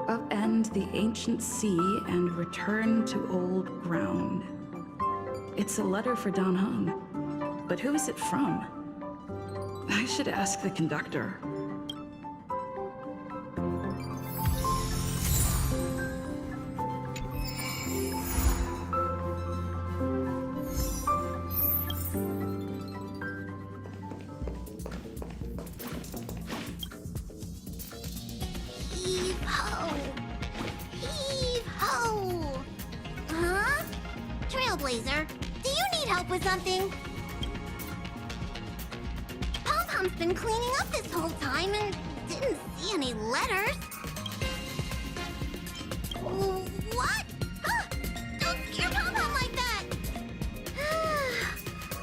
Upend the ancient sea and return to old ground. It's a letter for Don Hung. But who is it from? I should ask the conductor. Heave-ho! Heave-ho! Huh? Trailblazer, do you need help with something? Pom-Pom's been cleaning up this whole time and didn't see any letters. What? Huh? Don't scare Pom-Pom like that!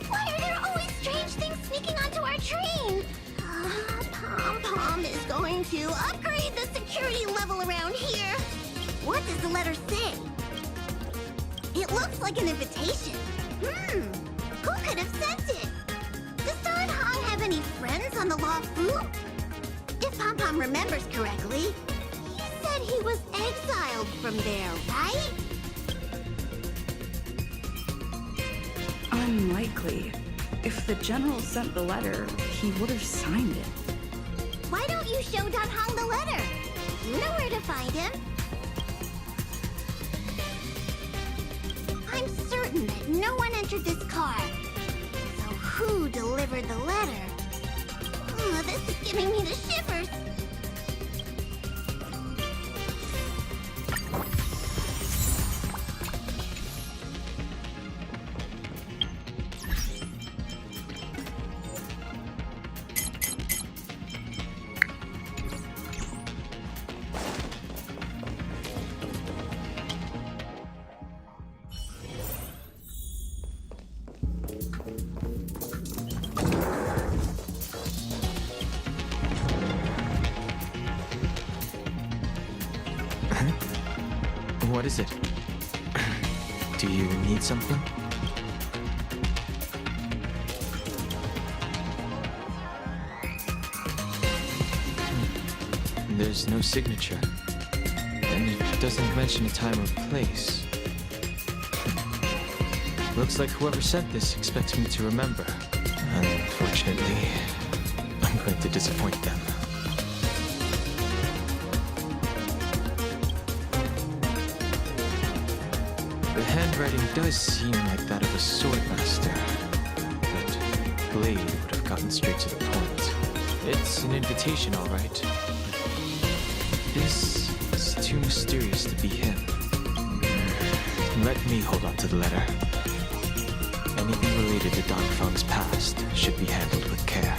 Why are there always strange things sneaking onto our train? Pom-Pom is going to upgrade the security level around here. What does the letter say? It looks like an invitation. Who could have sent it? Does Don Hong have any friends on the Law Fu? If Pom-Pom remembers correctly, he said he was exiled from there, right? Unlikely. If the general sent the letter, he would have signed it. Why don't you show Don Hong the letter? You know where to find him. I'm certain that no one entered this car. So who delivered the letter? Oh, this is giving me the shivers. What is it? Do you need something? There's no signature. And it doesn't mention a time or place. Looks like whoever sent this expects me to remember. Unfortunately, I'm going to disappoint them. The handwriting does seem like that of a swordmaster, but Blade would have gotten straight to the point. It's an invitation, all right. This is too mysterious to be him. Let me hold on to the letter. Anything related to Don Feng's past should be handled with care.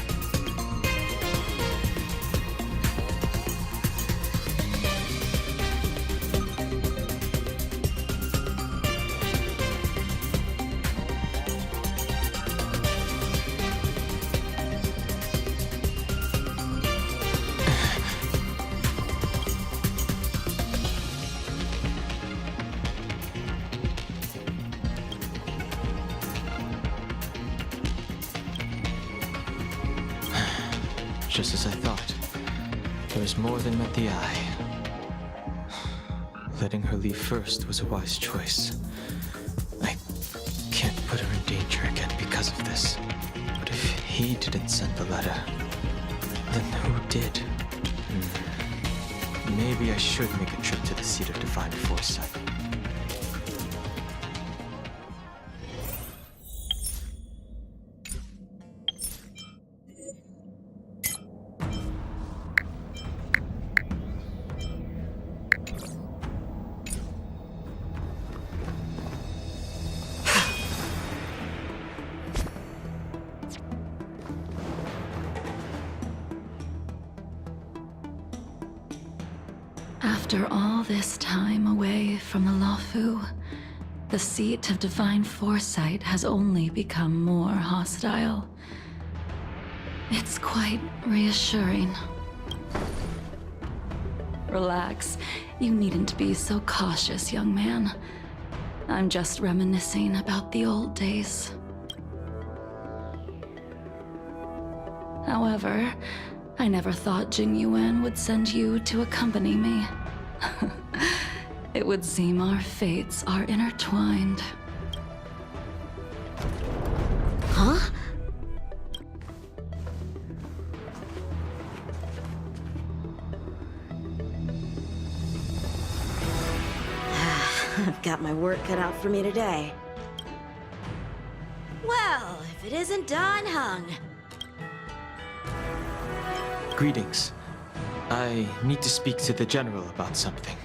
Just as I thought, there was more than met the eye. Letting her leave first was a wise choice. I can't put her in danger again because of this. But if he didn't send the letter, then who did? Maybe I should make a trip to the seat of divine foresight. After all this time away from the Luofu, the seat of divine foresight has only become more hostile. It's quite reassuring. Relax. You needn't be so cautious, young man. I'm just reminiscing about the old days. However, I never thought Jing Yuan would send you to accompany me. It would seem our fates are intertwined. Huh? I've got my work cut out for me today. Well, if it isn't Dan Heng. Greetings. I need to speak to the general about something.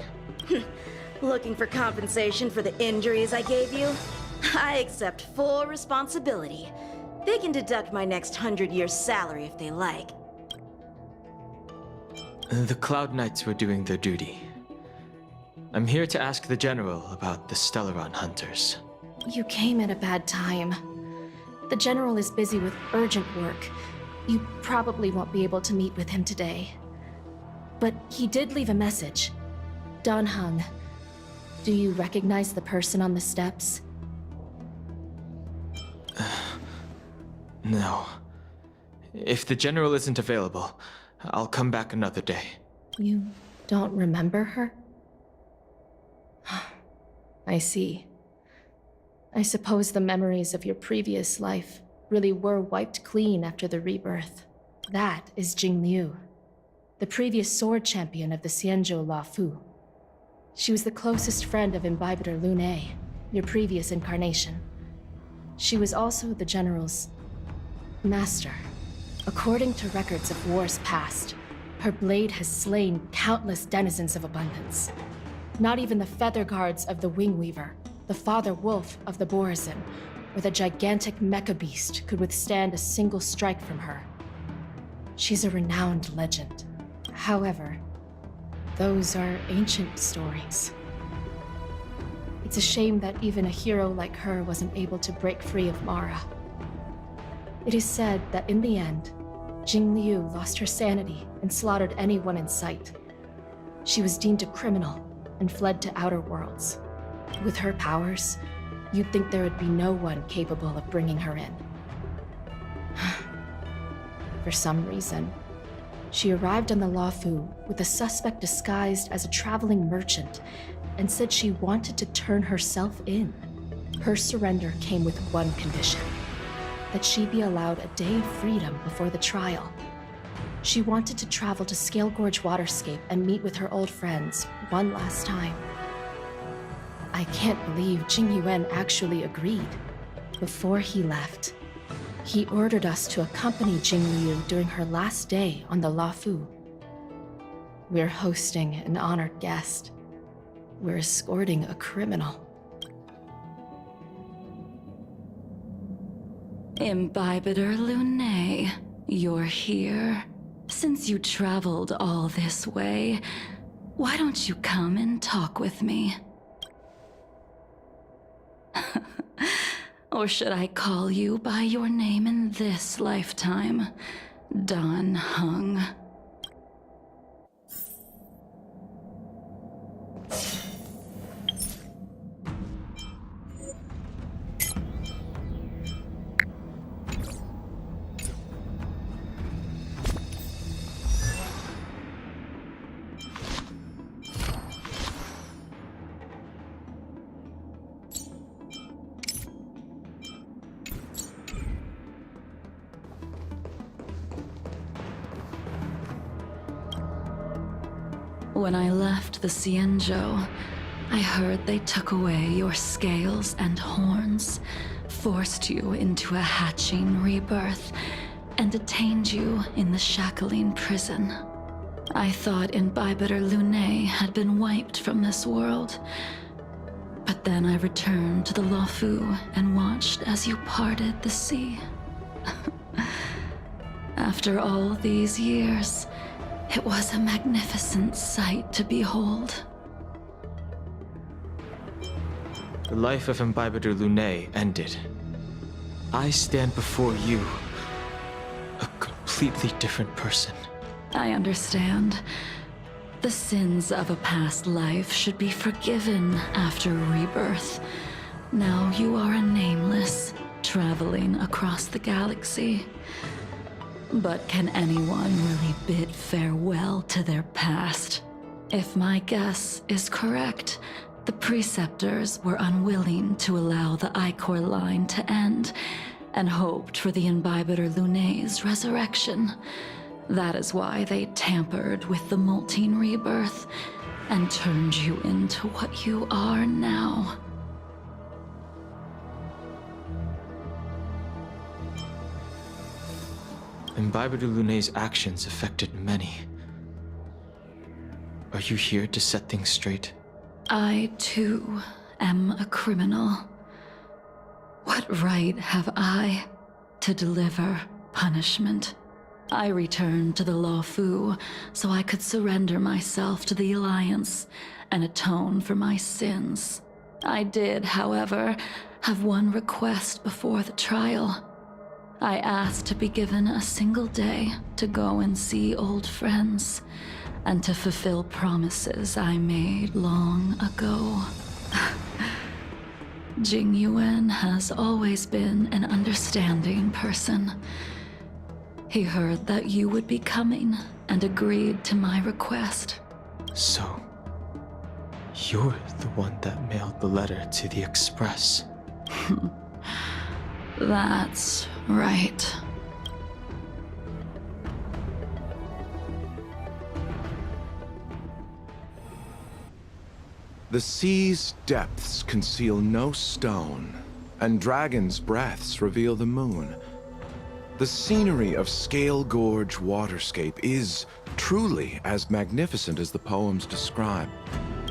Looking for compensation for the injuries I gave you? I accept full responsibility. They can deduct my next 100 years' salary if they like. The Cloud Knights were doing their duty. I'm here to ask the general about the Stellaron hunters. You came at a bad time. The general is busy with urgent work. You probably won't be able to meet with him today. But he did leave a message. Dan Heng. Do you recognize the person on the steps? No. If the general isn't available, I'll come back another day. You don't remember her? I see. I suppose the memories of your previous life really were wiped clean after the rebirth. That is Jing Liu, the previous sword champion of the Xianzhou Luofu. She was the closest friend of Imbibitor Lune, your previous incarnation. She was also the general's master. According to records of wars past, her blade has slain countless denizens of abundance. Not even the feather guards of the Wingweaver, the father wolf of the Borazin, or the gigantic mecha beast could withstand a single strike from her. She's a renowned legend. However, those are ancient stories. It's a shame that even a hero like her wasn't able to break free of Mara. It is said that in the end, Jing Liu lost her sanity and slaughtered anyone in sight. She was deemed a criminal and fled to outer worlds. With her powers, you'd think there would be no one capable of bringing her in. For some reason, she arrived on the Luofu with a suspect disguised as a traveling merchant and said she wanted to turn herself in. Her surrender came with one condition: that she be allowed a day of freedom before the trial. She wanted to travel to Scale Gorge Waterscape and meet with her old friends one last time. I can't believe Jing Yuan actually agreed. Before he left, he ordered us to accompany Jing Liu during her last day on the Luofu. We're hosting an honored guest. We're escorting a criminal. Imbibitor Lune, you're here. Since you traveled all this way, why don't you come and talk with me? Or should I call you by your name in this lifetime? Dan Heng. When I left the Xianzhou, I heard they took away your scales and horns, forced you into a hatching rebirth, and detained you in the shackling prison. I thought Imbibitor Lune had been wiped from this world. But then I returned to the Luofu and watched as you parted the sea. After all these years, It was a magnificent sight to behold. The life of Imbibitor Lunae ended. I stand before you, a completely different person. I understand. The sins of a past life should be forgiven after rebirth. Now you are a nameless, traveling across the galaxy. But can anyone really bid farewell to their past? If my guess is correct, the Preceptors were unwilling to allow the Ichor line to end, and hoped for the Imbibitor Lunae's resurrection. That is why they tampered with the molting rebirth, and turned you into what you are now. Imbibitor Lunae's actions affected many. Are you here to set things straight? I, too, am a criminal. What right have I to deliver punishment? I returned to the Luofu so I could surrender myself to the Alliance and atone for my sins. I did, however, have one request before the trial. I asked to be given a single day to go and see old friends, and to fulfill promises I made long ago. Jing Yuan has always been an understanding person. He heard that you would be coming and agreed to my request. So, you're the one that mailed the letter to the Express. That's right. The sea's depths conceal no stone, and dragons' breaths reveal the moon. The scenery of Scale Gorge Waterscape is truly as magnificent as the poems describe.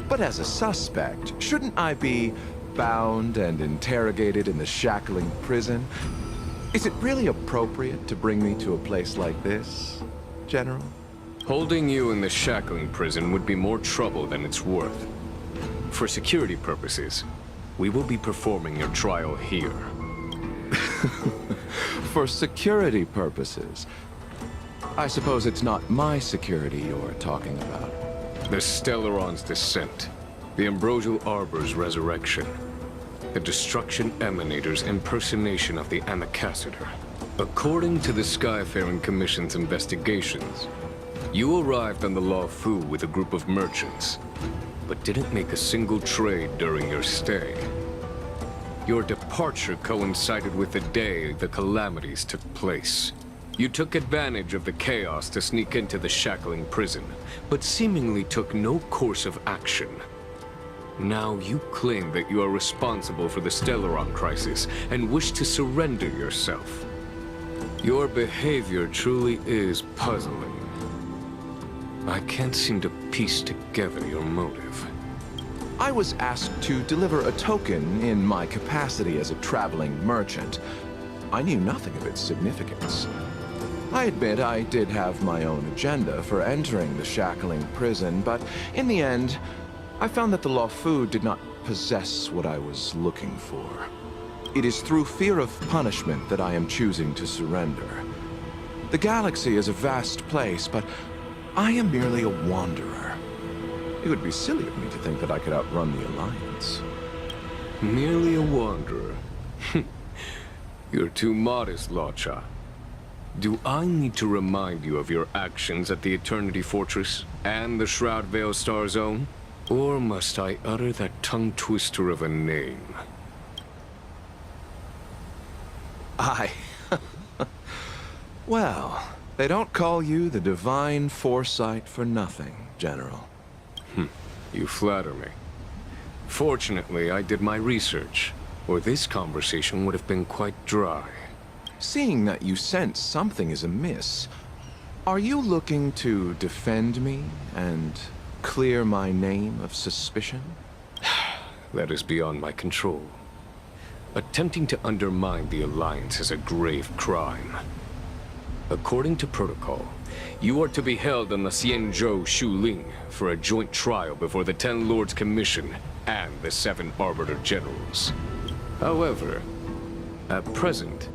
But as a suspect, shouldn't I be bound and interrogated in the shackling prison? Is it really appropriate to bring me to a place like this, General? Holding you in the shackling prison would be more trouble than it's worth. For security purposes, we will be performing your trial here. For security purposes? I suppose it's not my security you're talking about. The Stellaron's descent, the Ambrosial Arbor's resurrection, the Destruction Emanator's impersonation of the Amicassator. According to the Skyfaring Commission's investigations, you arrived on the Luofu with a group of merchants, but didn't make a single trade during your stay. Your departure coincided with the day the calamities took place. You took advantage of the chaos to sneak into the shackling prison, but seemingly took no course of action. Now you claim that you are responsible for the Stellaron crisis and wish to surrender yourself. Your behavior truly is puzzling. I can't seem to piece together your motive. I was asked to deliver a token in my capacity as a traveling merchant. I knew nothing of its significance. I admit I did have my own agenda for entering the shackling prison, but in the end, I found that the Luofu did not possess what I was looking for. It is through fear of punishment that I am choosing to surrender. The galaxy is a vast place, but I am merely a wanderer. It would be silly of me to think that I could outrun the Alliance. Merely a wanderer? You're too modest, Locha. Do I need to remind you of your actions at the Eternity Fortress and the Shroud Veil Star Zone? Or must I utter that tongue-twister of a name? Well, they don't call you the Divine Foresight for nothing, General. You flatter me. Fortunately, I did my research, or this conversation would have been quite dry. Seeing that you sense something is amiss, are you looking to defend me and clear my name of suspicion? That is beyond my control. Attempting to undermine the Alliance is a grave crime. According to protocol, you are to be held on the Xianzhou Shuling for a joint trial before the 10 Lords Commission and the 7 Arbiter Generals. However, at present,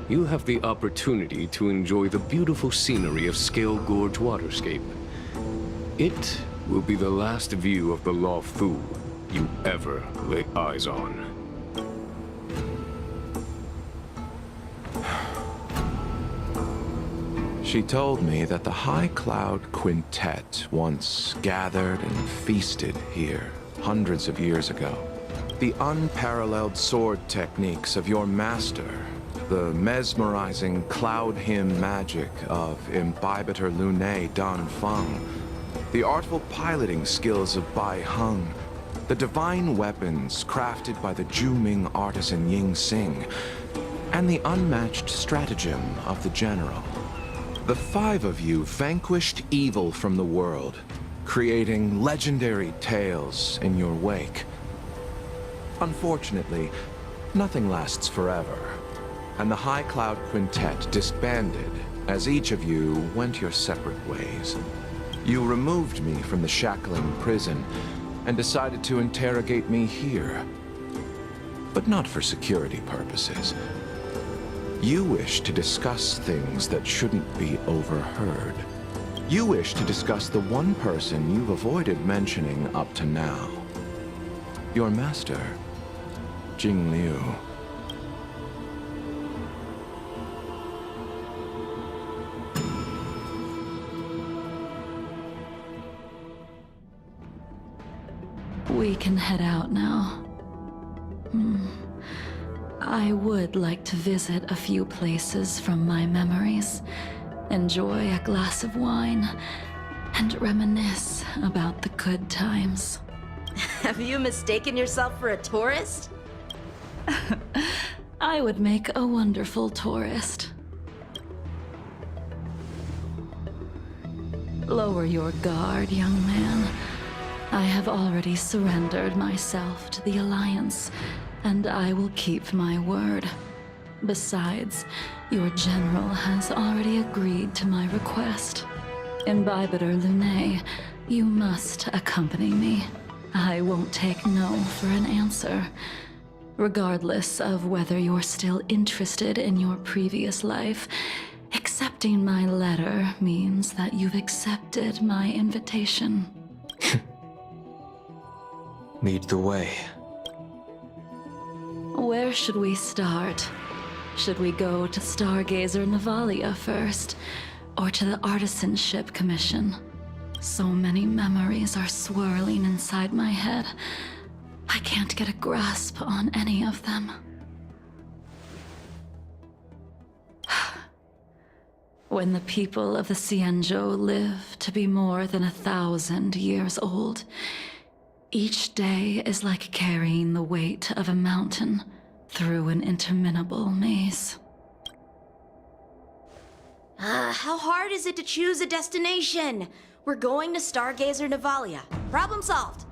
you have the opportunity to enjoy the beautiful scenery of Scale Gorge Waterscape. It will be the last view of the Law Fu you ever lay eyes on. She told me that the High Cloud Quintet once gathered and feasted here hundreds of years ago. The unparalleled sword techniques of your master, the mesmerizing cloud hymn magic of Imbibitor Lunae Dan Feng, the artful piloting skills of Bai Heng, the divine weapons crafted by the Juming artisan Ying Xing, and the unmatched stratagem of the general. The 5 of you vanquished evil from the world, creating legendary tales in your wake. Unfortunately, nothing lasts forever, and the High Cloud Quintet disbanded as each of you went your separate ways. You removed me from the shackling prison and decided to interrogate me here. But not for security purposes. You wish to discuss things that shouldn't be overheard. You wish to discuss the one person you've avoided mentioning up to now. Your master, Jing Liu. We can head out now. I would like to visit a few places from my memories, enjoy a glass of wine, and reminisce about the good times. Have you mistaken yourself for a tourist? I would make a wonderful tourist. Lower your guard, young man. I have already surrendered myself to the Alliance, and I will keep my word. Besides, your general has already agreed to my request. Imbibitor Lunae, you must accompany me. I won't take no for an answer. Regardless of whether you're still interested in your previous life, accepting my letter means that you've accepted my invitation. Lead the way. Where should we start? Should we go to Stargazer Navalia first, or to the Artisanship Commission? So many memories are swirling inside my head. I can't get a grasp on any of them. When the people of the Xianzhou live to be more than 1,000 years old, each day is like carrying the weight of a mountain through an interminable maze. How hard is it to choose a destination? We're going to Stargazer Navalia. Problem solved.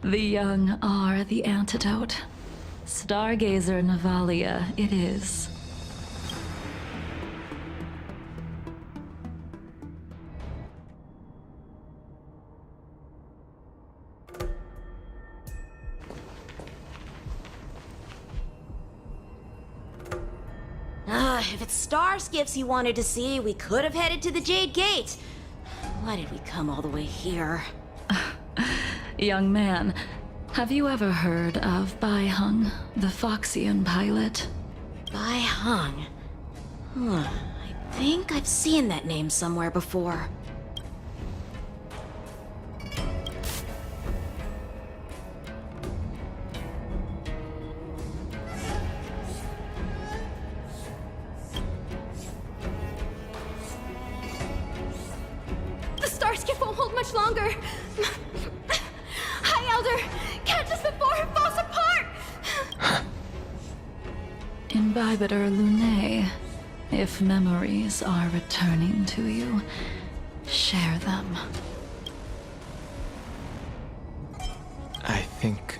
The young are the antidote. Stargazer Navalia it is. If it's star skips you wanted to see, we could have headed to the Jade Gate. Why did we come all the way here? Young man, have you ever heard of Bai Heng, the Foxian pilot? Bai Heng. I think I've seen that name somewhere before. Starskip won't hold much longer. High Elder, catch us before it falls apart! Imbibitor Lunae, if memories are returning to you, share them. I think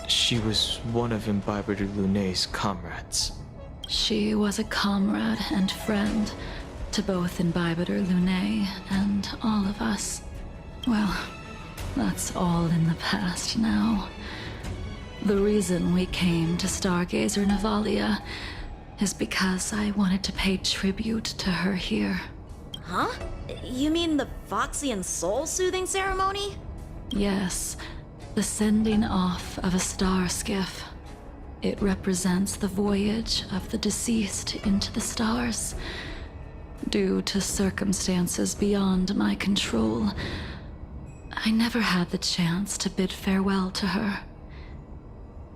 she was one of Imbibitor Lunae's comrades. She was a comrade and friend, to both Imbibiter Lunae and all of us. Well, that's all in the past now. The reason we came to Stargazer Navalia is because I wanted to pay tribute to her here. Huh? You mean the Foxian soul-soothing ceremony? Yes, the sending off of a star skiff. It represents the voyage of the deceased into the stars. Due to circumstances beyond my control, I never had the chance to bid farewell to her.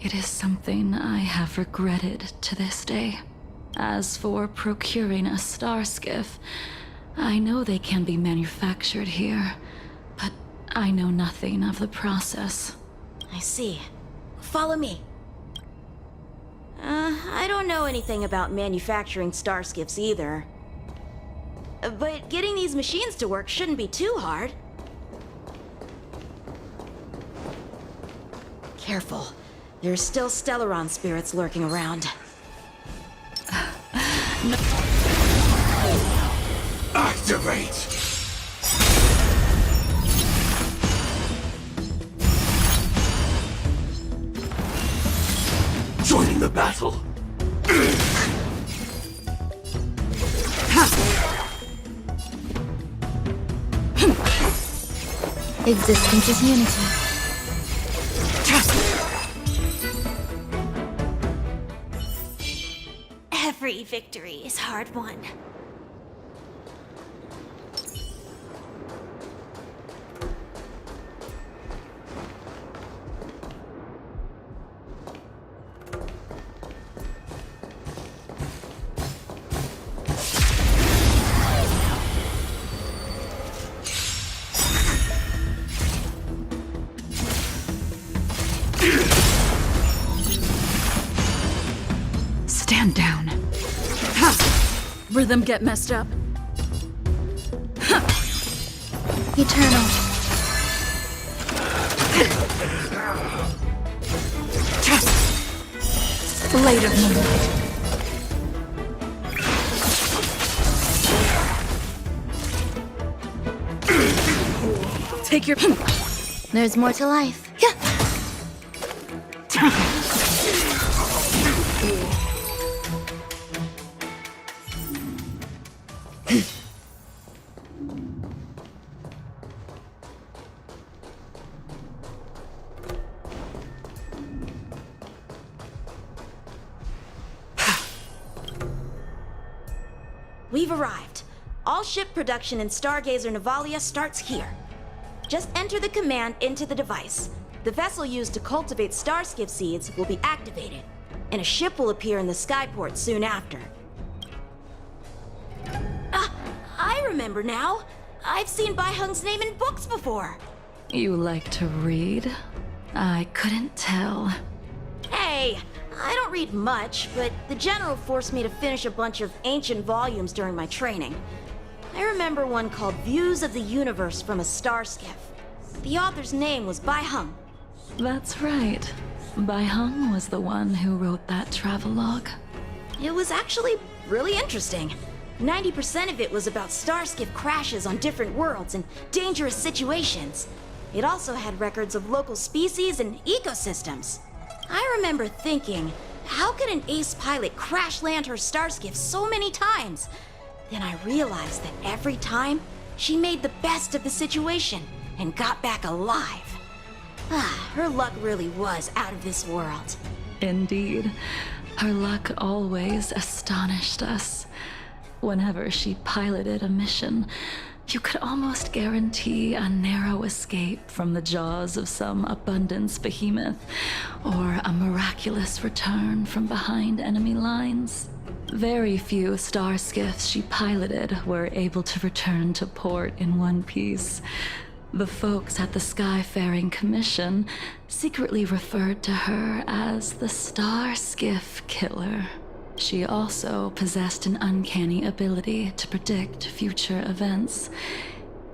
It is something I have regretted to this day. As for procuring a star skiff, I know they can be manufactured here, but I know nothing of the process. I see. Follow me. I don't know anything about manufacturing starskiffs either. But getting these machines to work shouldn't be too hard. Careful. There's still Stellaron spirits lurking around. Activate! Joining the battle! Existence is unity. Every victory is hard won. Stand down. Rhythm get messed up. Eternal. Later, Moonlight. Take your... There's more to life. We've arrived. All ship production in Stargazer Navalia starts here. Just enter the command into the device. The vessel used to cultivate starskiff seeds will be activated, and a ship will appear in the skyport soon after. I remember now. I've seen Bai Hung's name in books before. You like to read? I couldn't tell. Hey, I don't read much, but the General forced me to finish a bunch of ancient volumes during my training. I remember one called Views of the Universe from a Starskiff. The author's name was Bai Hung. That's right. Bai Hung was the one who wrote that travelogue. It was actually really interesting. 90% of it was about starskiff crashes on different worlds and dangerous situations. It also had records of local species and ecosystems. I remember thinking, how could an ace pilot crash land her starskiff so many times? Then I realized that every time, she made the best of the situation and got back alive. Her luck really was out of this world. Indeed. Her luck always astonished us. Whenever she piloted a mission, you could almost guarantee a narrow escape from the jaws of some abundance behemoth, or a miraculous return from behind enemy lines. Very few starskiffs she piloted were able to return to port in one piece. The folks at the Skyfaring Commission secretly referred to her as the Starskiff Killer. She also possessed an uncanny ability to predict future events,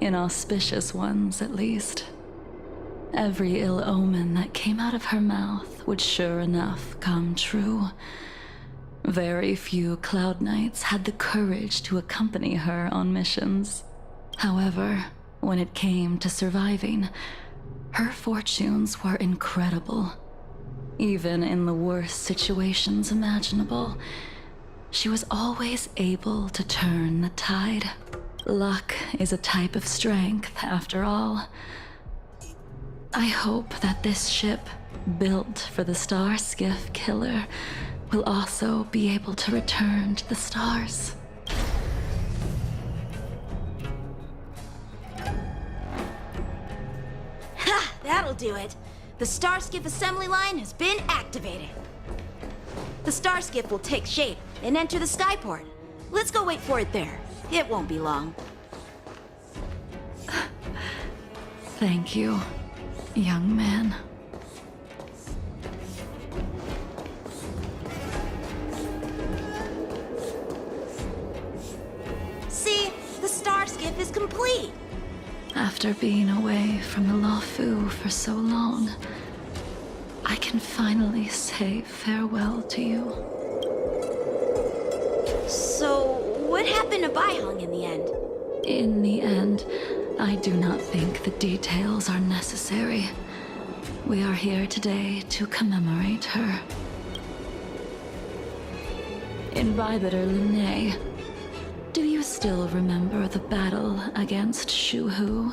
inauspicious ones at least. Every ill omen that came out of her mouth would sure enough come true. Very few Cloud Knights had the courage to accompany her on missions. However, when it came to surviving, her fortunes were incredible. Even in the worst situations imaginable, she was always able to turn the tide. Luck is a type of strength, after all. I hope that this ship, built for the Star Skiff Killer, will also be able to return to the stars. Ha! That'll do it. The Starskiff assembly line has been activated. The Starskiff will take shape and enter the skyport. Let's go wait for it there. It won't be long. Thank you, young man. See, the Starskiff is complete. After being away from the Luofu for so long, I can finally say farewell to you. So, what happened to Baihang in the end? In the end, I do not think the details are necessary. We are here today to commemorate her. Invibitor Lune, do you still remember the battle against Shuhu?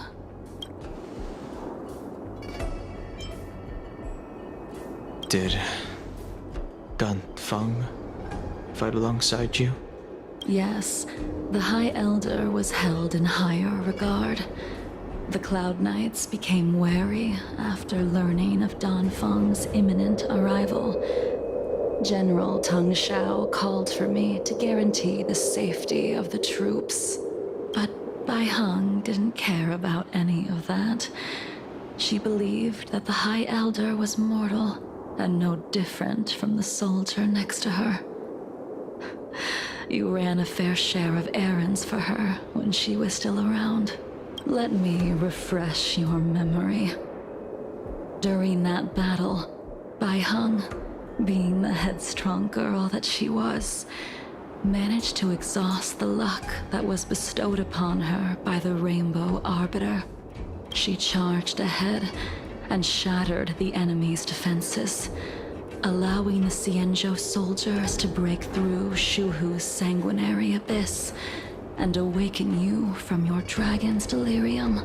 Did Ganfeng fight alongside you? Yes, the High Elder was held in higher regard. The Cloud Knights became wary after learning of Danfeng's imminent arrival. General Teng Shao called for me to guarantee the safety of the troops. But Baihang didn't care about any of that. She believed that the High Elder was mortal and no different from the soldier next to her. You ran a fair share of errands for her when she was still around. Let me refresh your memory. During that battle, Baihang, being the headstrong girl that she was, managed to exhaust the luck that was bestowed upon her by the Rainbow Arbiter. She charged ahead and shattered the enemy's defenses, allowing the Xianzhou soldiers to break through Shuhu's sanguinary abyss and awaken you from your dragon's delirium.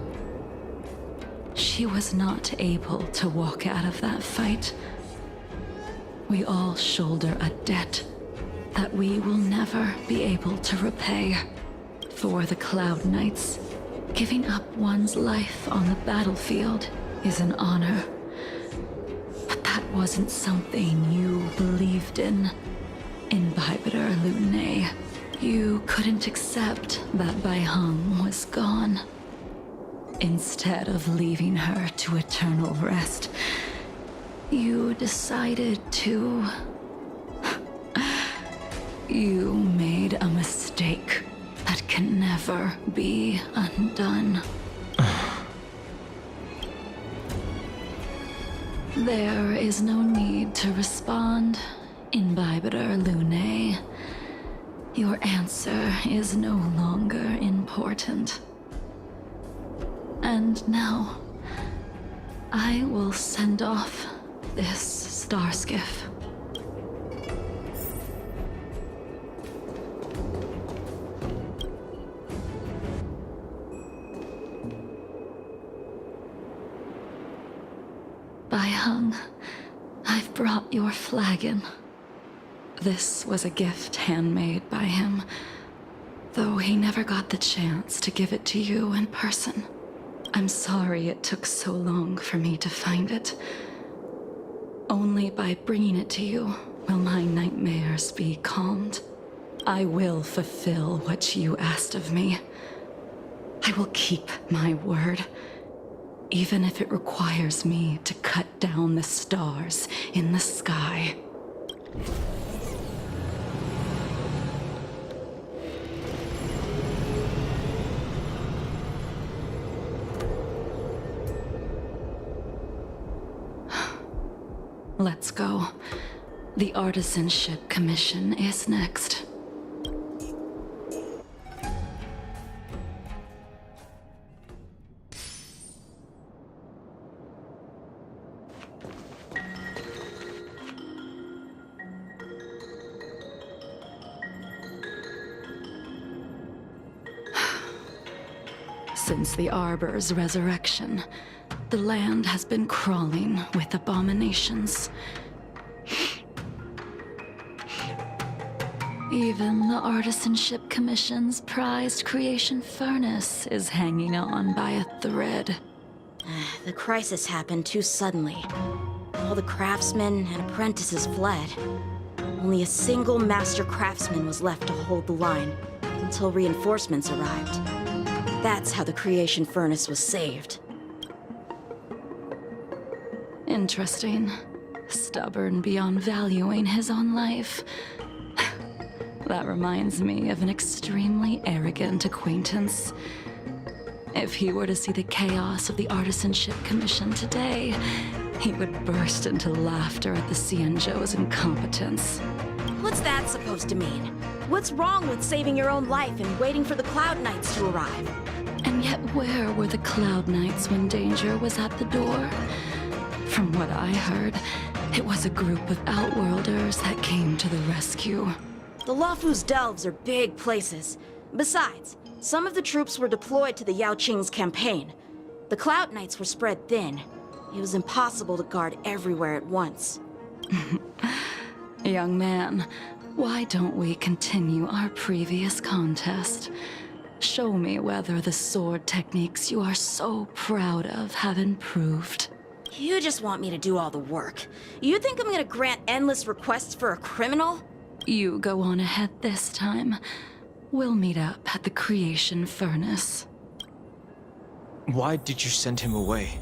She was not able to walk out of that fight. We all shoulder a debt that we will never be able to repay. For the Cloud Knights, giving up one's life on the battlefield is an honor. But that wasn't something you believed in, Invibitor Lune. You couldn't accept that Baihang was gone. Instead of leaving her to eternal rest, you decided to... You made a mistake that can never be undone. There is no need to respond, Invibitor Lune. Your answer is no longer important. And now, I will send off this Starskiff. Baihang, I've brought your flagon. This was a gift handmade by him, though he never got the chance to give it to you in person. I'm sorry it took so long for me to find it. Only by bringing it to you will my nightmares be calmed. I will fulfill what you asked of me. I will keep my word, even if it requires me to cut down the stars in the sky. Let's go. The Artisanship Commission is next. Since the Arbor's resurrection, the land has been crawling with abominations. Even the Artisanship Commission's prized creation furnace is hanging on by a thread. The crisis happened too suddenly. All the craftsmen and apprentices fled. Only a single master craftsman was left to hold the line until reinforcements arrived. That's how the creation furnace was saved. Interesting. Stubborn beyond valuing his own life. That reminds me of an extremely arrogant acquaintance. If he were to see the chaos of the Artisanship Commission today, he would burst into laughter at the Cienjo's incompetence. What's that supposed to mean? What's wrong with saving your own life and waiting for the Cloud Knights to arrive? And yet where were the Cloud Knights when danger was at the door? From what I heard, it was a group of Outworlders that came to the rescue. The Luofu's delves are big places. Besides, some of the troops were deployed to the Yao Qing's campaign. The Cloud Knights were spread thin. It was impossible to guard everywhere at once. Young man, why don't we continue our previous contest? Show me whether the sword techniques you are so proud of have improved. You just want me to do all the work. You think I'm gonna grant endless requests for a criminal? You go on ahead this time. We'll meet up at the creation furnace. Why did you send him away?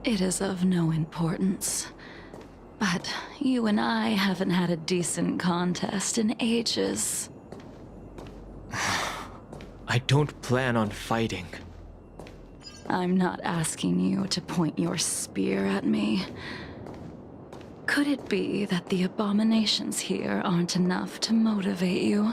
It is of no importance. But you and I haven't had a decent contest in ages. I don't plan on fighting. I'm not asking you to point your spear at me. Could it be that the abominations here aren't enough to motivate you?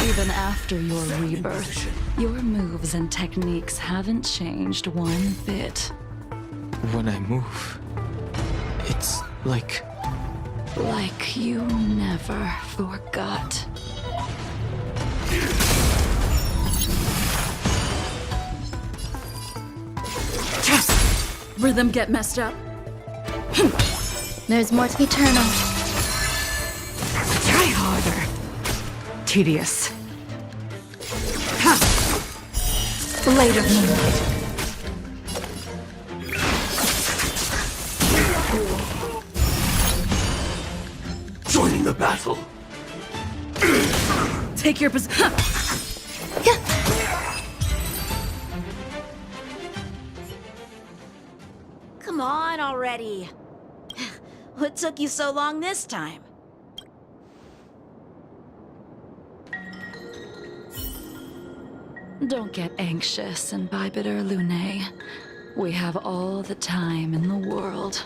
Even after your rebirth, your moves and techniques haven't changed one bit. When I move, it's like you never forgot. Rhythm get messed up? There's more to be turned on. Try harder. Tedious. Blade of Moonlight. Joining the battle. Take your position. Come on already. What took you so long this time? Don't get anxious, Imbibitor Lune. We have all the time in the world.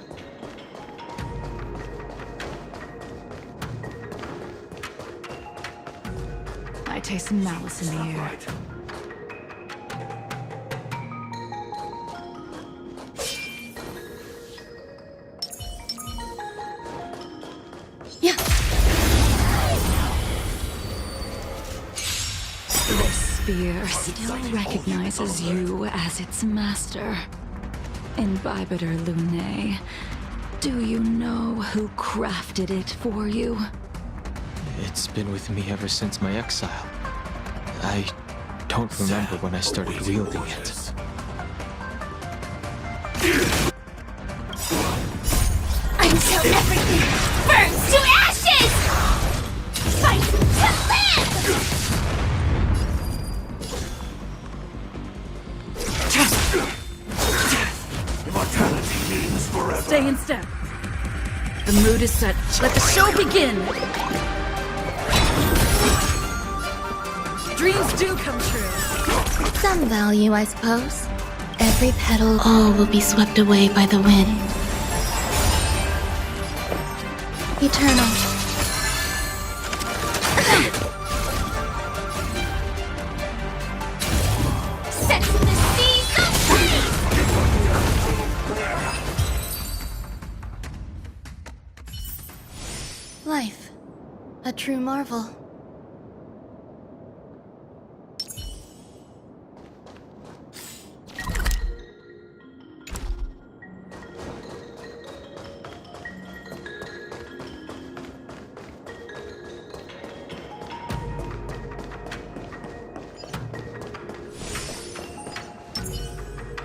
I taste some malice in the air. Right. This spear still recognizes you as its master. Imbibitor Lune, do you know who crafted it for you? it's been with me ever since my exile. I don't remember when I started wielding it. Until everything burns to ashes! Fight to live! Immortality means forever. Stay in step. The mood is set. Let the show begin! Dreams do come true. Some value, I suppose. Every petal, all will be swept away by the wind. Eternal. Set the seas ablaze! Life. A true marvel.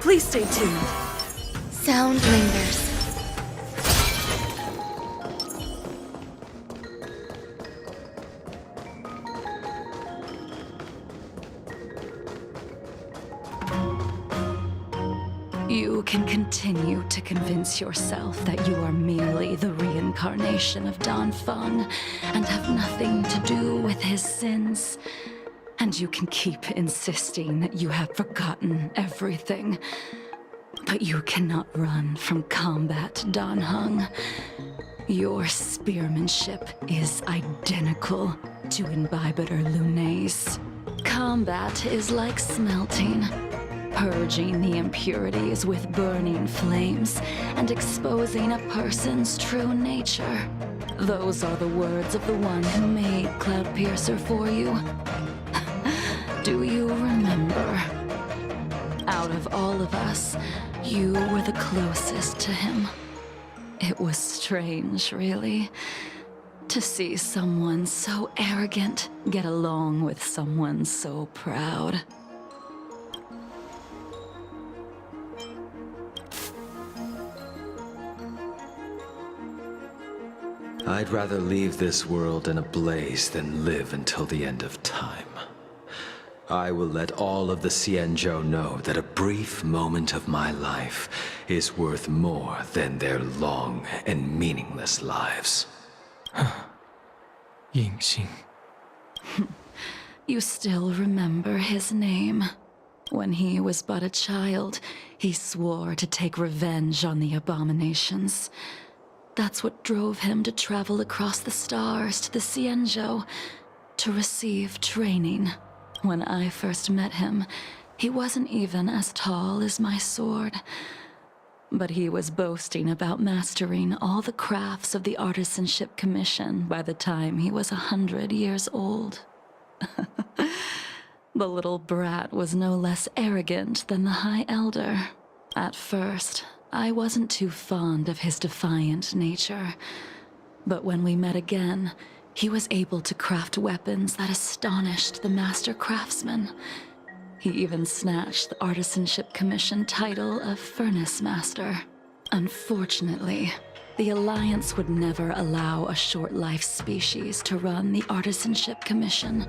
Please stay tuned. Sound lingers. You can continue to convince yourself that you are merely the reincarnation of Dan Feng and have nothing to do with his sins. And you can keep insisting that you have forgotten everything. But you cannot run from combat, Dan Heng. Your spearmanship is identical to Imbibitor Lunay's. Combat is like smelting, purging the impurities with burning flames and exposing a person's true nature. Those are the words of the one who made Cloudpiercer for you. Do you remember? Out of all of us, you were the closest to him. It was strange, really, to see someone so arrogant get along with someone so proud. I'd rather leave this world in a blaze than live until the end of time. I will let all of the Xianzhou know that a brief moment of my life is worth more than their long and meaningless lives. Yingxing. You still remember his name. When he was but a child, he swore to take revenge on the abominations. That's what drove him to travel across the stars to the Xianzhou to receive training. When I first met him, he wasn't even as tall as my sword. But he was boasting about mastering all the crafts of the Artisanship Commission by the time he was 100 years old. The little brat was no less arrogant than the High Elder. At first, I wasn't too fond of his defiant nature. But when we met again, he was able to craft weapons that astonished the master craftsman. He even snatched the Artisanship Commission title of Furnace Master. Unfortunately, the Alliance would never allow a short-life species to run the Artisanship Commission.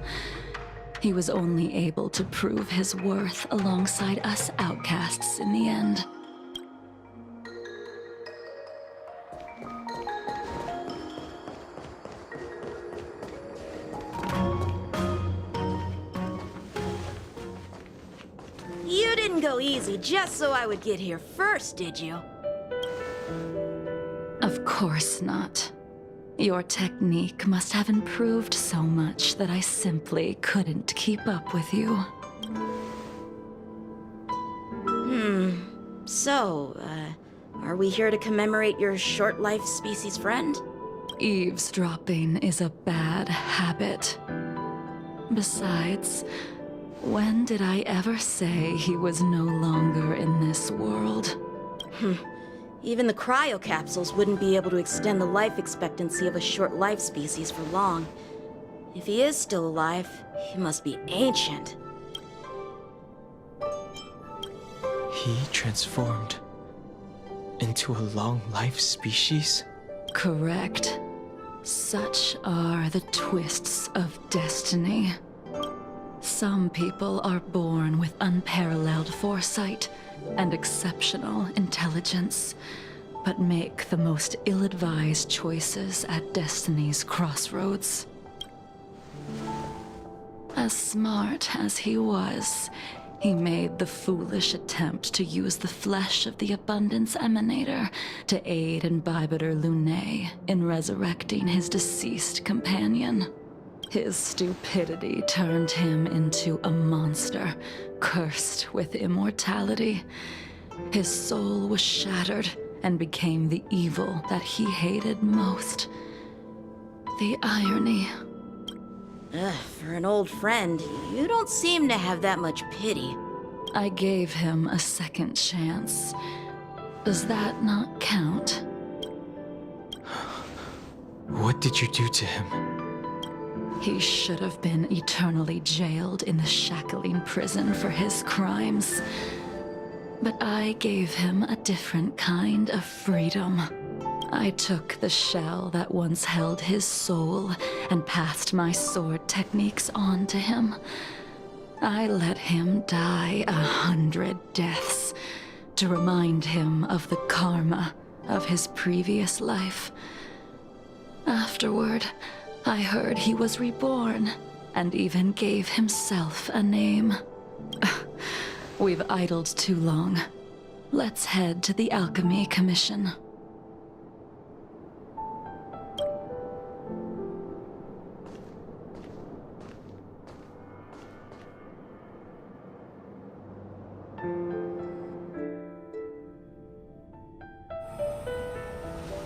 He was only able to prove his worth alongside us outcasts in the end. You didn't go easy just so I would get here first, did you? Of course not. Your technique must have improved so much that I simply couldn't keep up with you. So, are we here to commemorate your short-life species friend? Eavesdropping is a bad habit. Besides, when did I ever say he was no longer in this world? Even the cryocapsules wouldn't be able to extend the life expectancy of a short-life species for long. If he is still alive, he must be ancient. He transformed into a long-life species? Correct. Such are the twists of destiny. Some people are born with unparalleled foresight and exceptional intelligence, but make the most ill-advised choices at destiny's crossroads. As smart as he was, He made the foolish attempt to use the flesh of the Abundance Emanator to aid Imbibitor Lunae in resurrecting his deceased companion. His stupidity turned him into a monster, cursed with immortality. His soul was shattered and became the evil that he hated most. The irony. For an old friend, you don't seem to have that much pity. I gave him a second chance. Does that not count? What did you do to him? He should have been eternally jailed in the shackling prison for his crimes. But I gave him a different kind of freedom. I took the shell that once held his soul and passed my sword techniques on to him. I let him die 100 deaths to remind him of the karma of his previous life. Afterward, I heard he was reborn and even gave himself a name. We've idled too long. Let's head to the Alchemy Commission.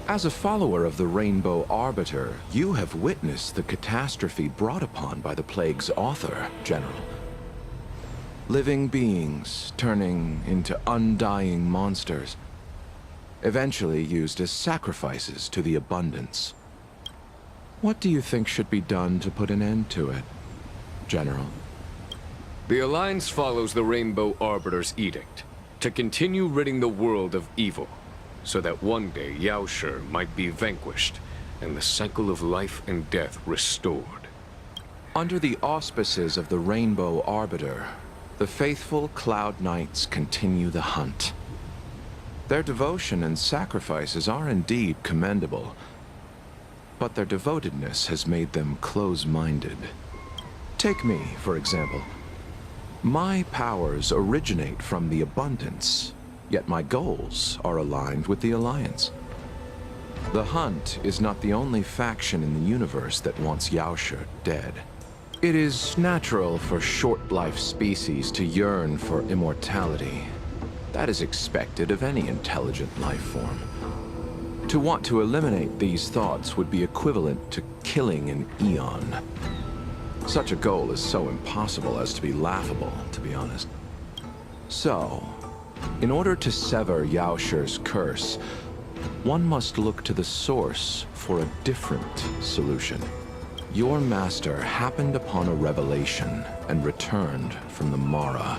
As a follower of the Rainbow Arbiter, you have witnessed the catastrophe brought upon by the plague's author, General. Living beings turning into undying monsters, eventually used as sacrifices to the Abundance. What do you think should be done to put an end to it, General? The Alliance follows the Rainbow Arbiter's edict to continue ridding the world of evil, so that one day Yaoshi might be vanquished and the cycle of life and death restored. Under the auspices of the Rainbow Arbiter, the faithful Cloud Knights continue the hunt. Their devotion and sacrifices are indeed commendable, but their devotedness has made them close-minded. Take me, for example. My powers originate from the Abundance, yet my goals are aligned with the Alliance. The Hunt is not the only faction in the universe that wants Yaoshi dead. It is natural for short-life species to yearn for immortality. That is expected of any intelligent life form. To want to eliminate these thoughts would be equivalent to killing an eon. Such a goal is so impossible as to be laughable, to be honest. So, in order to sever Yaoshi's curse, one must look to the source for a different solution. Your master happened upon a revelation and returned from the Mara.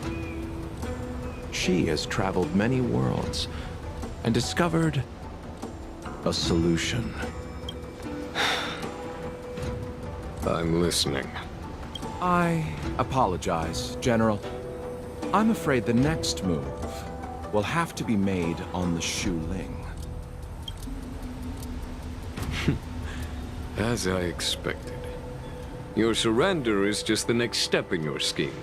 She has traveled many worlds and discovered a solution. I'm listening. I apologize, General. I'm afraid the next move will have to be made on the Shu Ling. As I expected. Your surrender is just the next step in your scheme.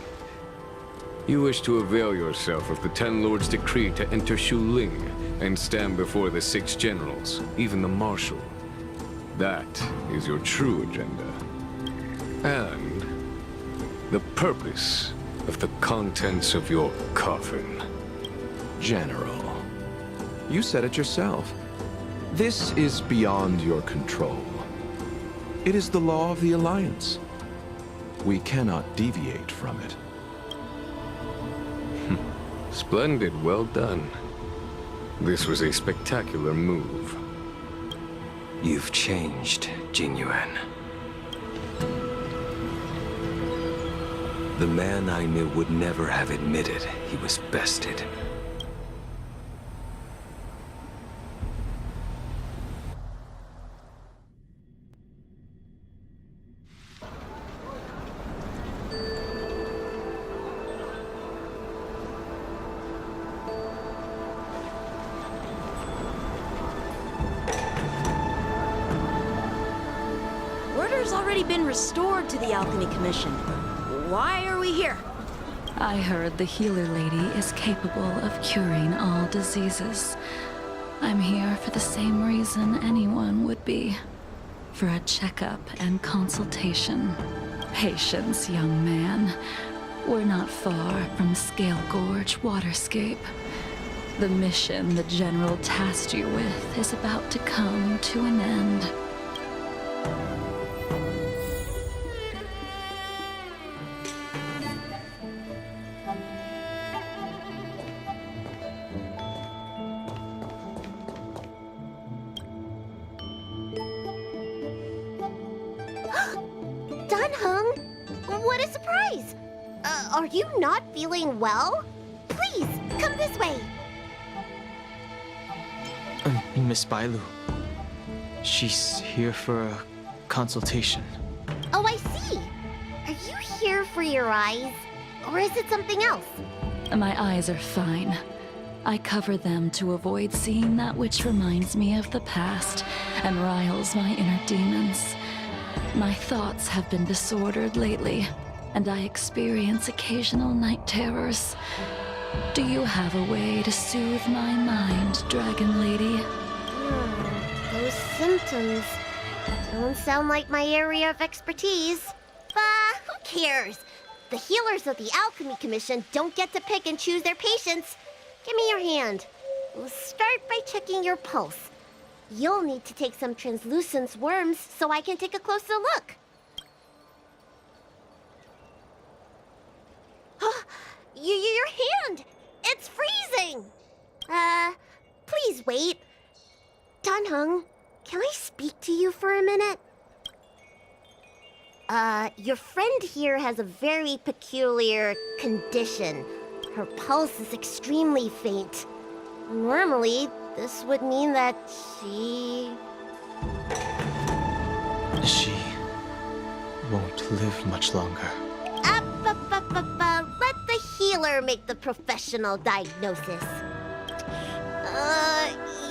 You wish to avail yourself of the Ten Lords' decree to enter Shu Ling and stand before the 6 generals, even the Marshal. That is your true agenda. And the purpose of the contents of your coffin. General, you said it yourself. This is beyond your control. It is the law of the Alliance. We cannot deviate from it. Splendid, well done. This was a spectacular move. You've changed, Jinyuan. The man I knew would never have admitted he was bested. Order's already been restored to the Alchemy Commission. Why are we here? I heard the healer lady is capable of curing all diseases. I'm here for the same reason anyone would be. For a checkup and consultation. Patience, young man. We're not far from Scale Gorge waterscape. The mission the General tasked you with is about to come to an end. Dunhung! What a surprise! Are you not feeling well? Please, come this way. Miss Bailu. She's here for a consultation. Oh, I see. Are you here for your eyes? Or is it something else? My eyes are fine. I cover them to avoid seeing that which reminds me of the past and riles my inner demons. My thoughts have been disordered lately, and I experience occasional night terrors. Do you have a way to soothe my mind, Dragon Lady? Those symptoms don't sound like my area of expertise. But who cares? The healers of the Alchemy Commission don't get to pick and choose their patients. Give me your hand. We'll start by checking your pulse. You'll need to take some translucent worms so I can take a closer look. Your hand! It's freezing! Please wait. Dunhung, can I speak to you for a minute? Your friend here has a very peculiar condition. Her pulse is extremely faint. Normally, this would mean that she won't live much longer. Let the healer make the professional diagnosis.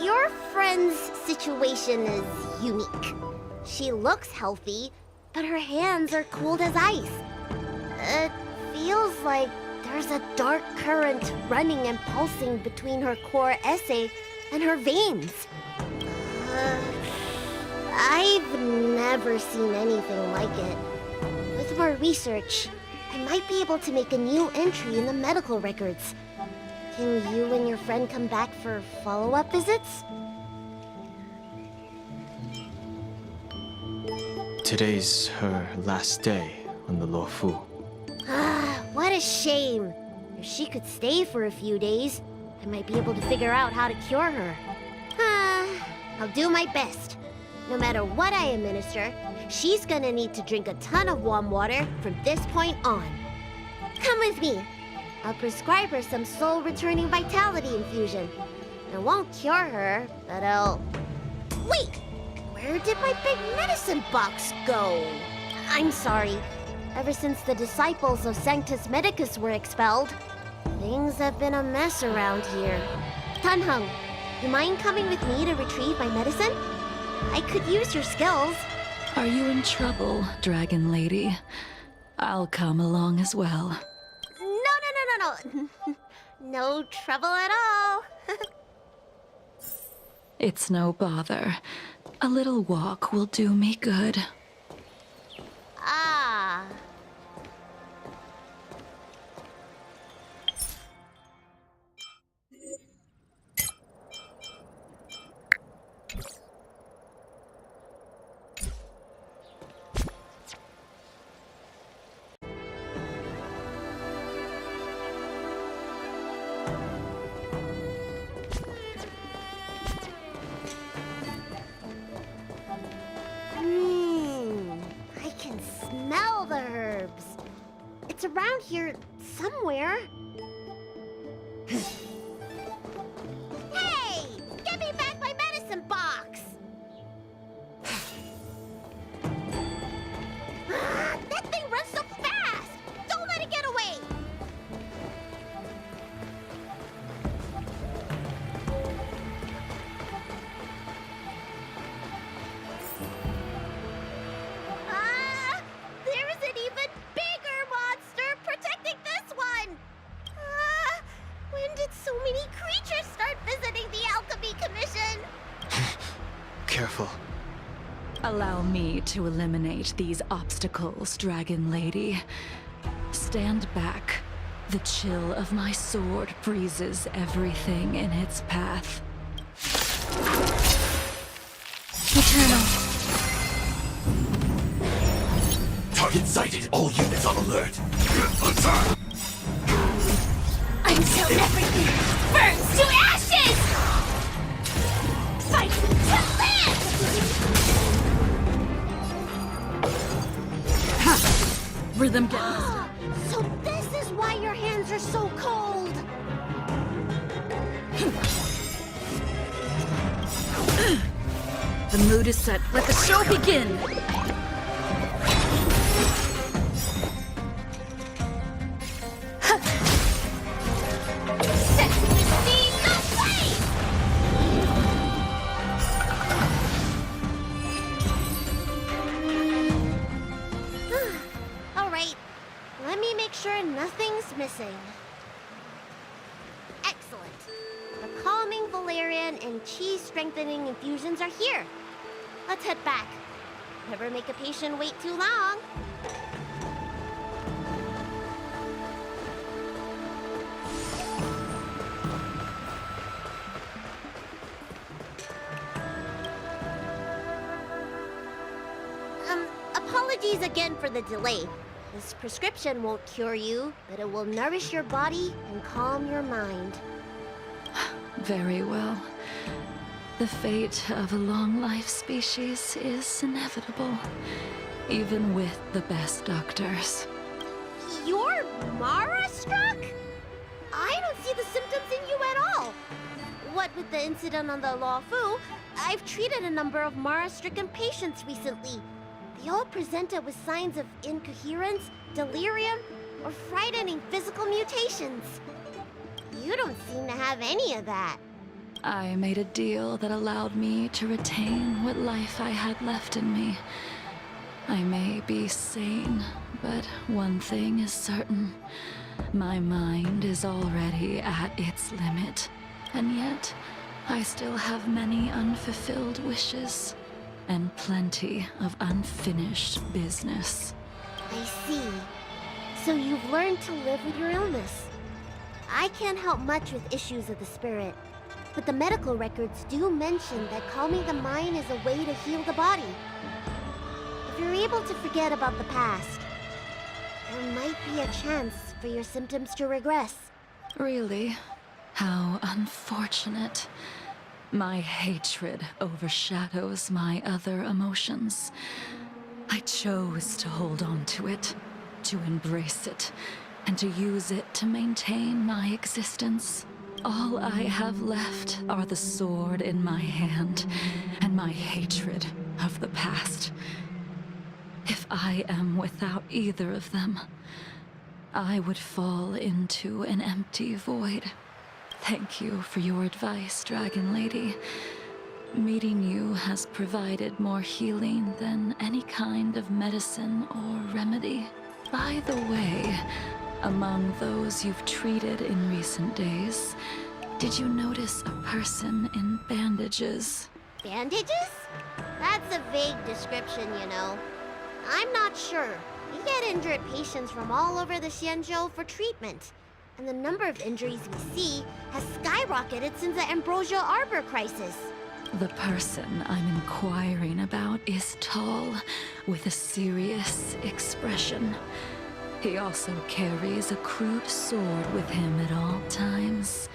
Your friend's situation is unique. She looks healthy, but her hands are cold as ice. It feels like there's a dark current running and pulsing between her core esse and her veins. I've never seen anything like it. With more research, I might be able to make a new entry in the medical records. Can you and your friend come back for follow-up visits? Today's her last day on the Luofu. What a shame. If she could stay for a few days, I might be able to figure out how to cure her. I'll do my best. No matter what I administer, she's gonna need to drink a ton of warm water from this point on. Come with me. I'll prescribe her some soul-returning vitality infusion. It won't cure her, but I'll... Wait! Where did my big medicine box go? I'm sorry. Ever since the disciples of Sanctus Medicus were expelled, things have been a mess around here. Dunhung, you mind coming with me to retrieve my medicine? I could use your skills. Are you in trouble, Dragon Lady? I'll come along as well. No. No trouble at all. It's no bother. A little walk will do me good. Ah. I can smell the herbs. It's around here somewhere. Hey! Give me back my medicine box! That thing runs so fast! Don't let it get away! There is an even bigger monster protecting this one! Allow me to eliminate these obstacles, Dragon Lady. Stand back. The chill of my sword freezes everything in its path. Eternal. Target sighted. All units on alert. Attack! Until everything burns to ashes! Fight to live! Rhythm gas. So this is why your hands are so cold! The mood is set. Let the show begin! Set me aflame! Alright, let me make sure nothing's missing. Excellent. The calming valerian and chi strengthening infusions are here. Let's head back. Never make a patient wait too long. Apologies again for the delay. This prescription won't cure you, but it will nourish your body and calm your mind. Very well. The fate of a long-life species is inevitable, even with the best doctors. You're Mara-struck? I don't see the symptoms in you at all. What with the incident on the Law Fu, I've treated a number of Mara-stricken patients recently. They all presented with signs of incoherence, delirium, or frightening physical mutations. You don't seem to have any of that. I made a deal that allowed me to retain what life I had left in me. I may be sane, but one thing is certain. My mind is already at its limit, and yet I still have many unfulfilled wishes and plenty of unfinished business. I see. So you've learned to live with your illness. I can't help much with issues of the spirit, but the medical records do mention that calming the mind is a way to heal the body. If you're able to forget about the past, there might be a chance for your symptoms to regress. Really? How unfortunate. My hatred overshadows my other emotions. I chose to hold on to it, to embrace it, and to use it to maintain my existence. All I have left are the sword in my hand and my hatred of the past. If I am without either of them, I would fall into an empty void. Thank you for your advice, Dragon Lady. Meeting you has provided more healing than any kind of medicine or remedy. By the way, among those you've treated in recent days, did you notice a person in bandages? Bandages? That's a vague description, you know. I'm not sure. We get injured patients from all over the Xianzhou for treatment. And the number of injuries we see has skyrocketed since the Ambrosial Arbor crisis. The person I'm inquiring about is tall, with a serious expression. He also carries a crude sword with him at all times.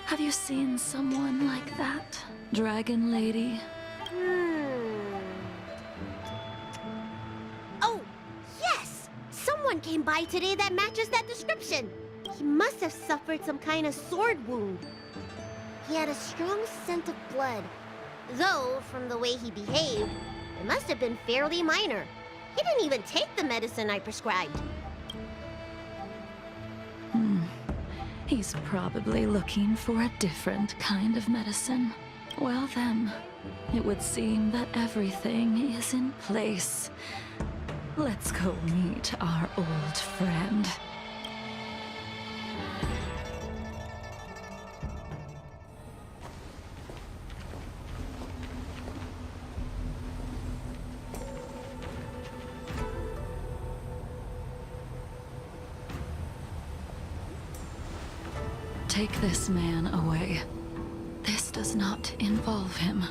Have you seen someone like that, Dragon Lady? Oh, yes! Someone came by today that matches that description. He must have suffered some kind of sword wound. He had a strong scent of blood. Though, from the way he behaved, it must have been fairly minor. He didn't even take the medicine I prescribed. He's probably looking for a different kind of medicine. Well then, it would seem that everything is in place. Let's go meet our old friend. take this man away. This does not involve him.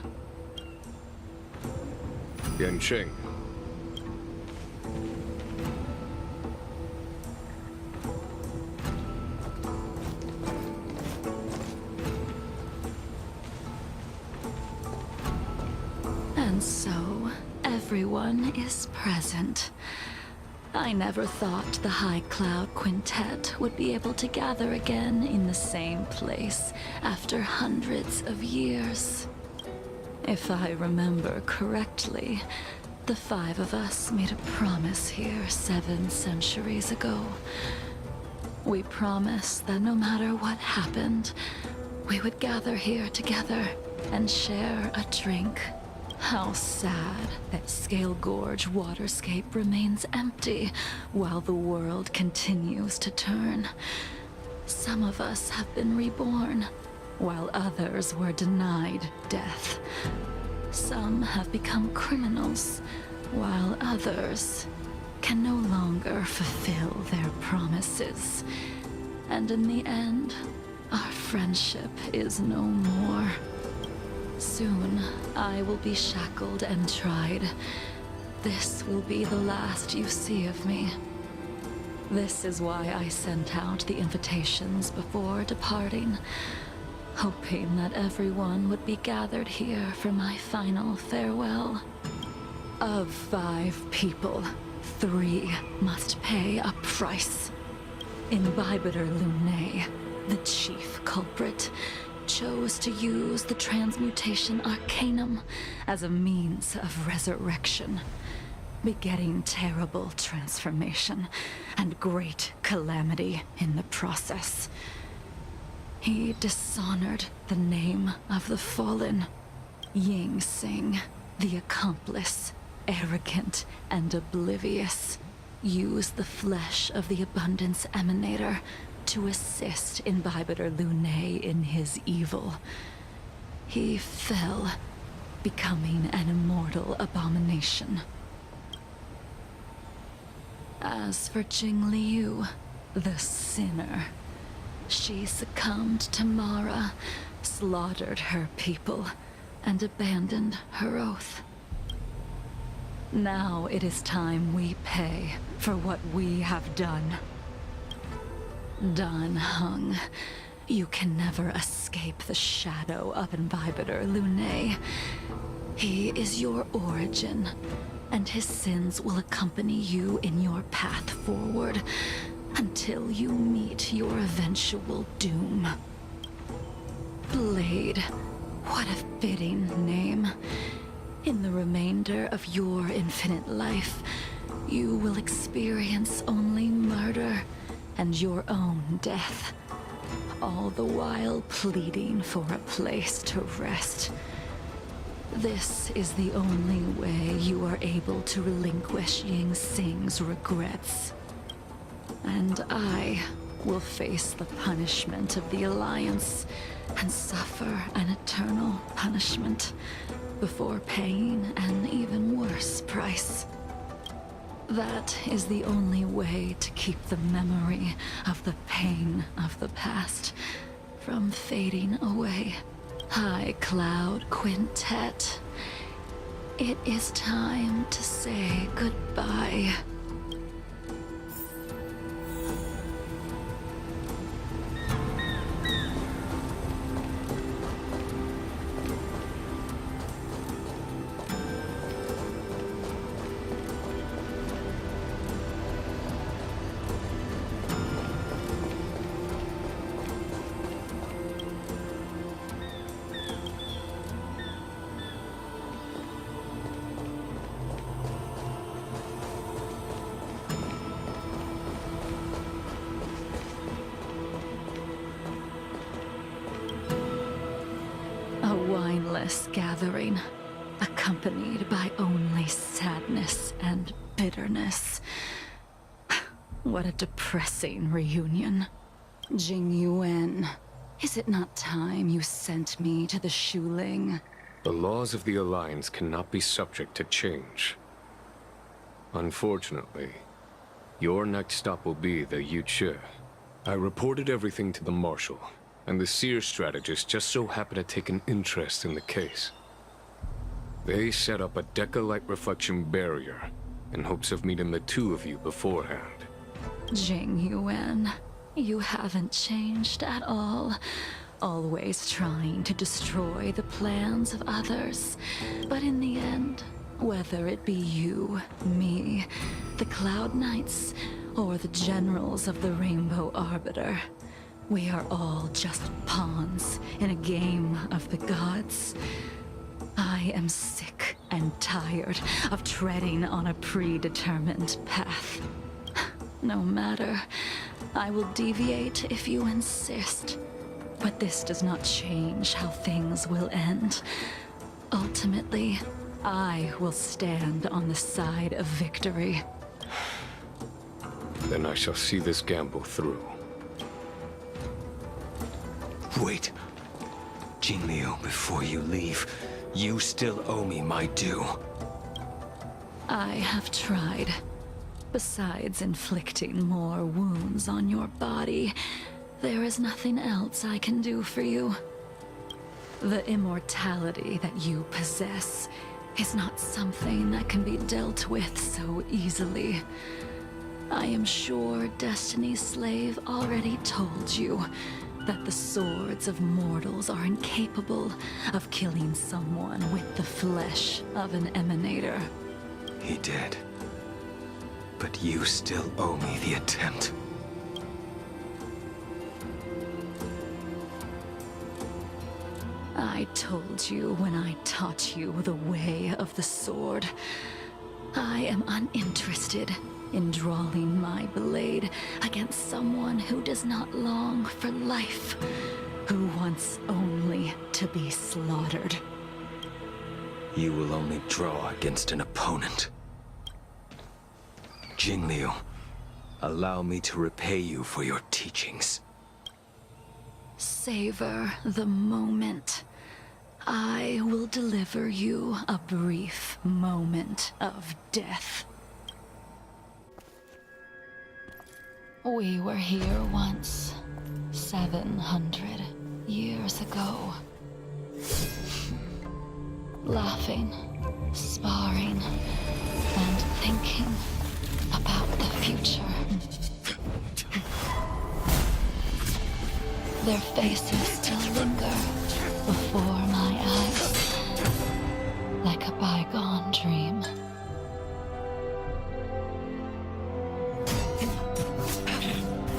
Genshin. And so, everyone is present. I never thought the High Cloud Quintet would be able to gather again in the same place after hundreds of years. If I remember correctly, the 5 of us made a promise here 7 centuries ago. We promised that no matter what happened, we would gather here together and share a drink. How sad that Scale Gorge waterscape remains empty while the world continues to turn. Some of us have been reborn, while others were denied death. Some have become criminals, while others can no longer fulfill their promises. And in the end, our friendship is no more. Soon, I will be shackled and tried. This will be the last you see of me. This is why I sent out the invitations before departing, hoping that everyone would be gathered here for my final farewell. Of 5 people, 3 must pay a price. Imbibitor Lunae, the chief culprit, chose to use the transmutation arcanum as a means of resurrection, begetting terrible transformation and great calamity in the process. He dishonored the name of the fallen. Ying Sing, the accomplice, arrogant and oblivious, used the flesh of the Abundance Emanator to assist Imbibitor Lunae in his evil. He fell, becoming an immortal abomination. As for Jingliu, the sinner, she succumbed to Mara, slaughtered her people, and abandoned her oath. Now it is time we pay for what we have done. Dan Heng, you can never escape the shadow of Imbibitor Lunae. He is your origin, and his sins will accompany you in your path forward until you meet your eventual doom. Blade, what a fitting name. In the remainder of your infinite life, you will experience only murder and your own death, all the while pleading for a place to rest. This is the only way you are able to relinquish Ying Sing's regrets. And I will face the punishment of the Alliance and suffer an eternal punishment before paying an even worse price. That is the only way to keep the memory of the pain of the past from fading away. High Cloud Quintet, it is time to say goodbye. A wineless gathering, accompanied by only sadness and bitterness. What a depressing reunion. Jing Yuan, is it not time you sent me to the Shuling? The laws of the Alliance cannot be subject to change. Unfortunately, your next stop will be the Yuchi. I reported everything to the Marshal. and the Seer strategists just so happen to take an interest in the case. They set up a Deca-like reflection barrier in hopes of meeting the two of you beforehand. Jing Yuan, you haven't changed at all. Always trying to destroy the plans of others. But in the end, whether it be you, me, the Cloud Knights, or the generals of the Rainbow Arbiter, we are all just pawns in a game of the gods. I am sick and tired of treading on a predetermined path. No matter, I will deviate if you insist. But this does not change how things will end. Ultimately, I will stand on the side of victory. Then I shall see this gamble through. Wait. Jingliu, before you leave, you still owe me my due. I have tried. Besides inflicting more wounds on your body, there is nothing else I can do for you. The immortality that you possess is not something that can be dealt with so easily. I am sure Destiny's Slave already told you that the swords of mortals are incapable of killing someone with the flesh of an emanator. He did. But you still owe me the attempt. I told you when I taught you the way of the sword. I am uninterested in drawing my blade against someone who does not long for life, who wants only to be slaughtered. You will only draw against an opponent. Jingliu, allow me to repay you for your teachings. Savor the moment. I will deliver you a brief moment of death. We were here once, 700 years ago. Laughing, sparring, and thinking about the future. Their faces still linger before my eyes, like a bygone dream.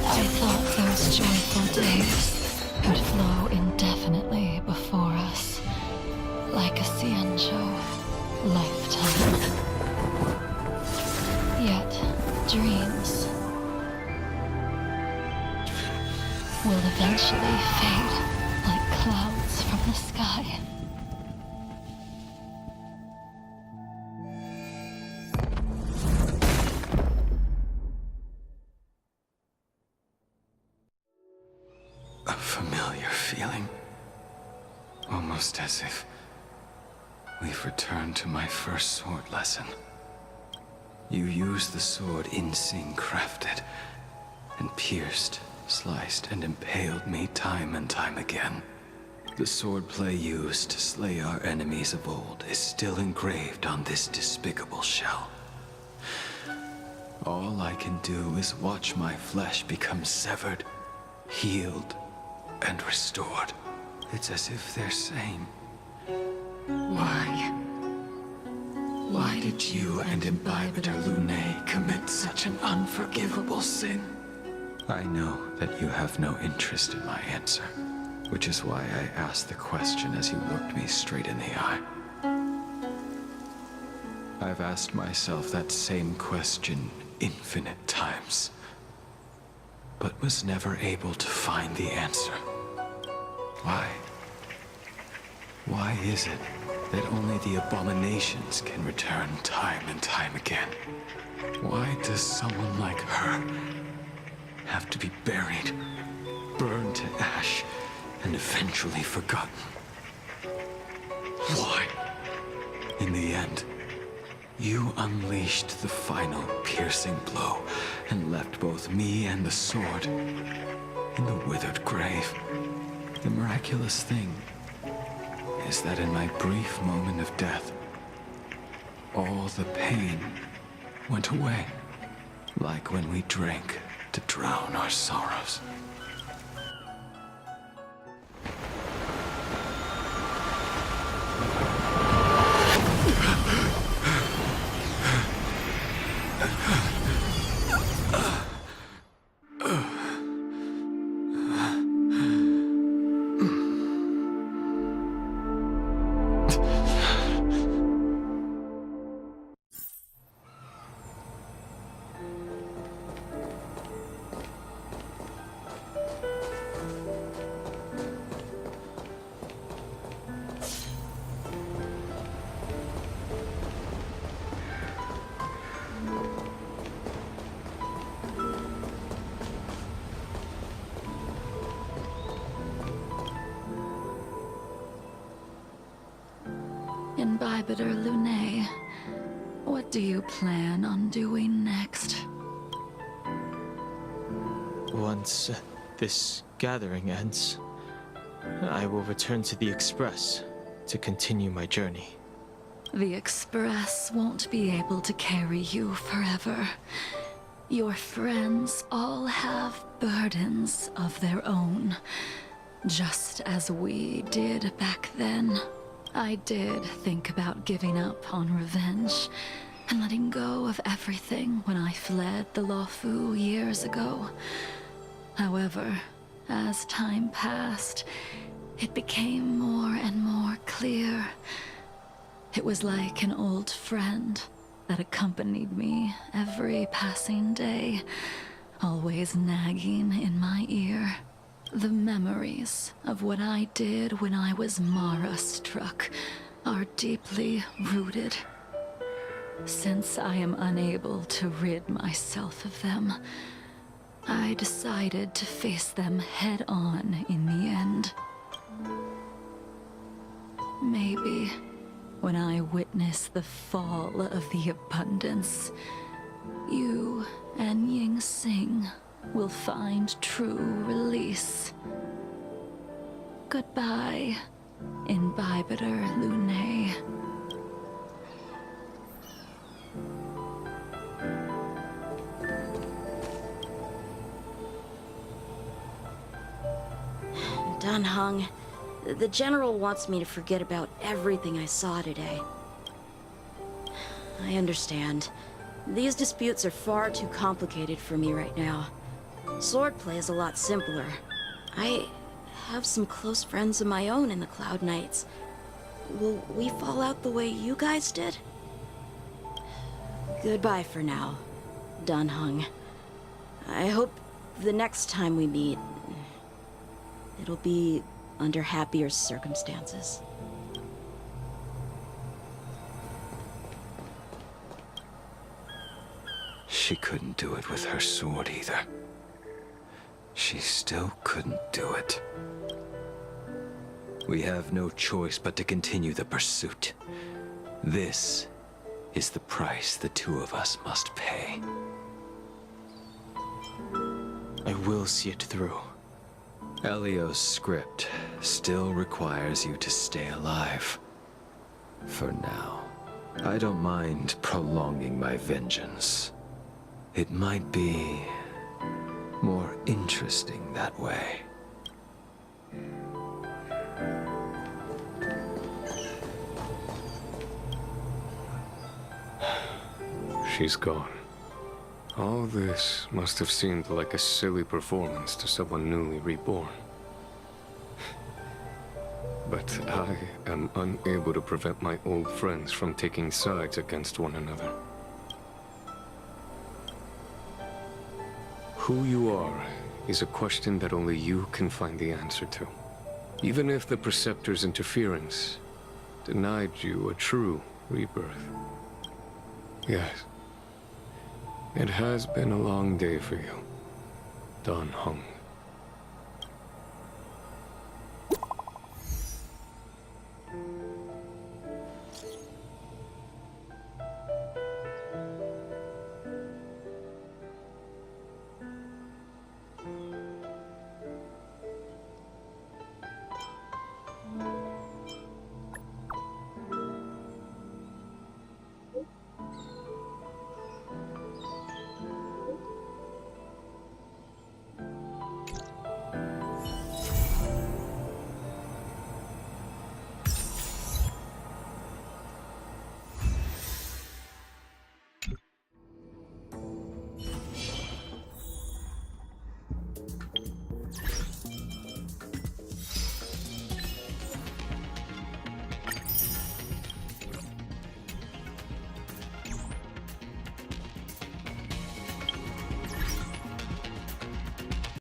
I thought those joyful days would flow indefinitely before us, like a Xianzhou lifetime. Yet, dreams will eventually fade like clouds from the sky. A familiar feeling. Almost as if we've returned to my first sword lesson. You used the sword Insing crafted, and pierced, sliced, and impaled me time and time again. The swordplay used to slay our enemies of old is still engraved on this despicable shell. All I can do is watch my flesh become severed, healed, and restored. It's as if they're saying, Why? Why did you and Imbibitor Lunae commit such an unforgivable sin? I know that you have no interest in my answer, which is why I asked the question as you looked me straight in the eye. I've asked myself that same question infinite times, but was never able to find the answer. Why? Why is it that only the abominations can return time and time again? Why does someone like her have to be buried, burned to ash, and eventually forgotten? Why? In the end, you unleashed the final piercing blow and left both me and the sword in the withered grave. The miraculous thing is that in my brief moment of death, all the pain went away, like when we drank to drown our sorrows. Imbibitor Lunae, what do you plan on doing next? Once this gathering ends, I will return to the Express to continue my journey. The Express won't be able to carry you forever. Your friends all have burdens of their own, just as we did back then. I did think about giving up on revenge and letting go of everything when I fled the Luofu years ago. However, as time passed, it became more and more clear. It was like an old friend that accompanied me every passing day, always nagging in my ear. The memories of what I did when I was Mara-struck are deeply rooted. Since I am unable to rid myself of them, I decided to face them head-on in the end. Maybe when I witness the fall of the abundance, you and Ying Sing will find true release. Goodbye, Imbibitor Lunae. Dunhung, the General wants me to forget about everything I saw today. I understand. These disputes are far too complicated for me right now. Swordplay is a lot simpler. I have some close friends of my own in the Cloud Knights. Will we fall out the way you guys did? Goodbye for now, Dunhung. I hope the next time we meet, it'll be under happier circumstances. She couldn't do it with her sword either. She still couldn't do it. We have no choice but to continue the pursuit. This is the price the two of us must pay. I will see it through. Elio's script still requires you to stay alive. For now. I don't mind prolonging my vengeance. It might be more interesting that way. She's gone. All this must have seemed like a silly performance to someone newly reborn. But I am unable to prevent my old friends from taking sides against one another. Who you are is a question that only you can find the answer to. Even if the Preceptor's interference denied you a true rebirth. Yes, it has been a long day for you, Dunhung.